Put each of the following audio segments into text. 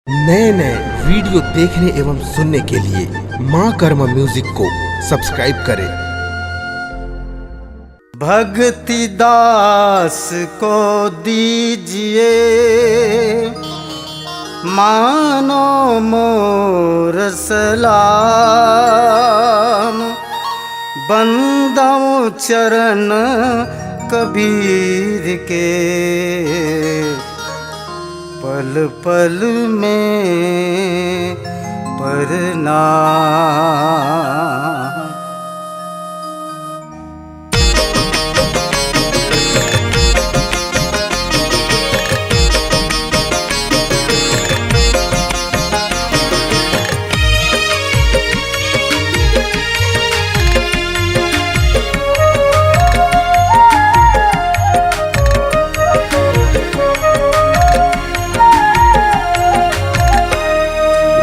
नए नए वीडियो देखने एवं सुनने के लिए माँ कर्म म्यूजिक को सब्सक्राइब करें। भक्ति दास को दीजिए मानो मोर सलाम, बंदों चरण कबीर के पल पल में प्रणाम।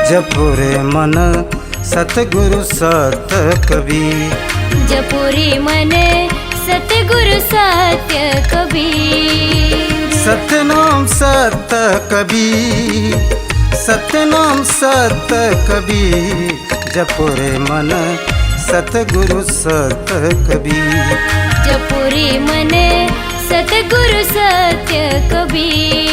जपुरे मन सतगुरु सत कबीर, जपुरे मन सतगुरु सत्य कबीर। सतनाम सत कबीर, सतनाम सत कबीर, जपुरे मन सतगुरु सत कबीर। जपुरे मन सतगुरु सत्य कबीर।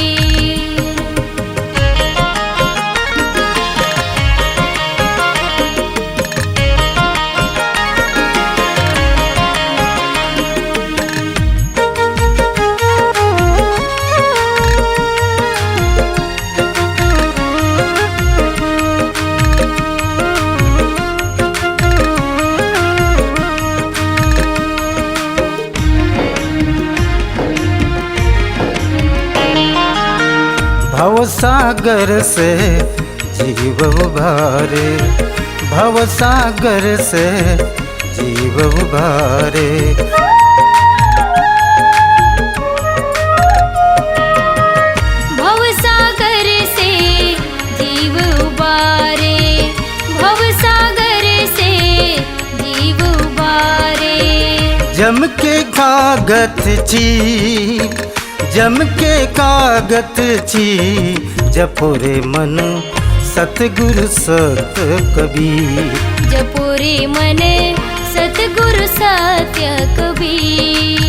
भवसागर से जीव उबारे, भवसागर से जीव उबारे। भवसागर से जीव उबारे, भवसागर से जीव उबारे। जम के कागत छी, जम के कागत छी, जपुरे मन सतगुरु सत कबीर। जपुरे मन सतगुरु सत्य कबीर।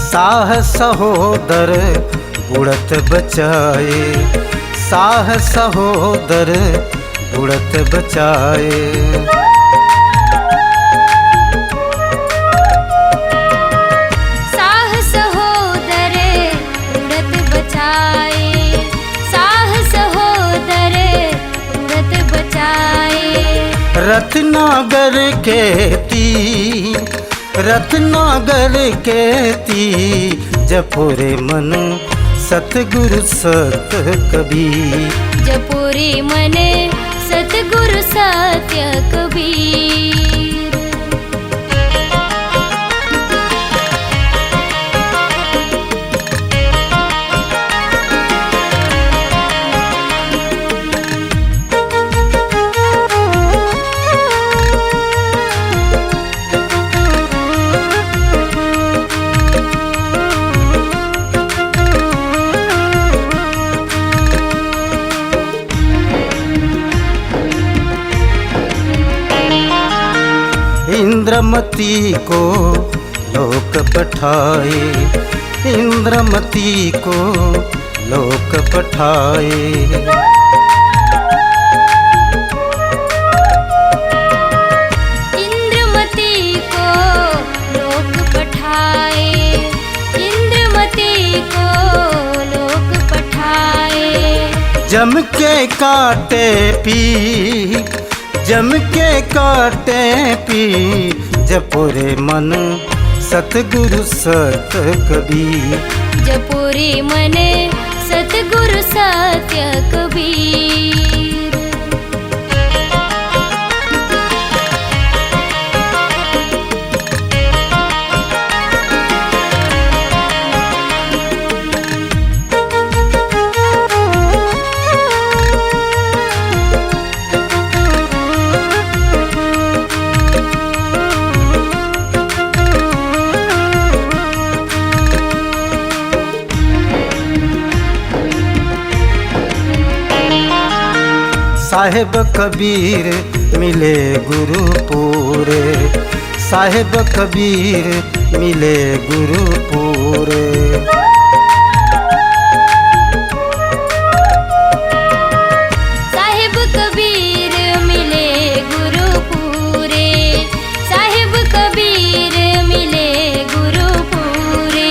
साह सहोदर बुढ़त बचाए, साह सहोदर बुढ़त बचाए। साह सहोदर बुढ़त बचाए, साह सहोदर बुढ़त बचाए। रत्नागर के तीर, रत्नागर के तीर, जपुरे मन सतगुरु सत कबीर। जपुरे मन सतगुरु सत्य कबीर। इंद्रमती को लोक पठाए, इंद्रमती को लोक पठाए। इंद्रमती को लोक पठाए, इंद्रमती को लोक पठाए। जम के काटे पी, जम के काटे पी, जपुरे मन सतगुरु सत कबीर। जपुरे मन सतगुरु सत्य कबीर। साहेब कबीर मिले गुरु पूरे, साहेब कबीर मिले गुरु पूरे। साहेब कबीर मिले गुरु पूरे, साहेब कबीर मिले गुरु पूरे।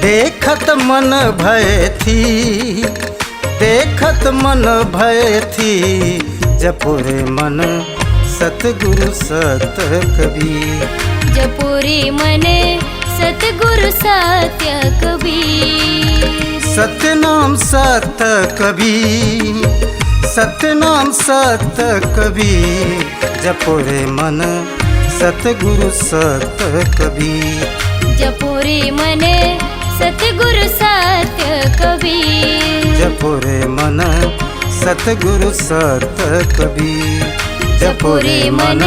देखत मन भय थी, देखत मन भय थी, जपुरे मन सतगुरु सत कबीर। जपुरे मन सतगुरु सत्य कबीर। सतनाम सत कबीर, सतनाम सत कबीर, जपुरे मन सतगुरु सत कबीर। जपुरे मन सतगुरु सत्य कबीर। जपुरे मन सतगुरु सत कबीर। जपुरे मन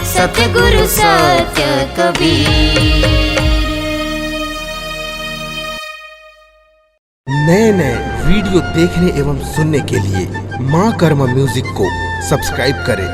सतगुरु सत्य कबीर। नए नए वीडियो देखने एवं सुनने के लिए माँ कर्मा म्यूजिक को सब्सक्राइब करें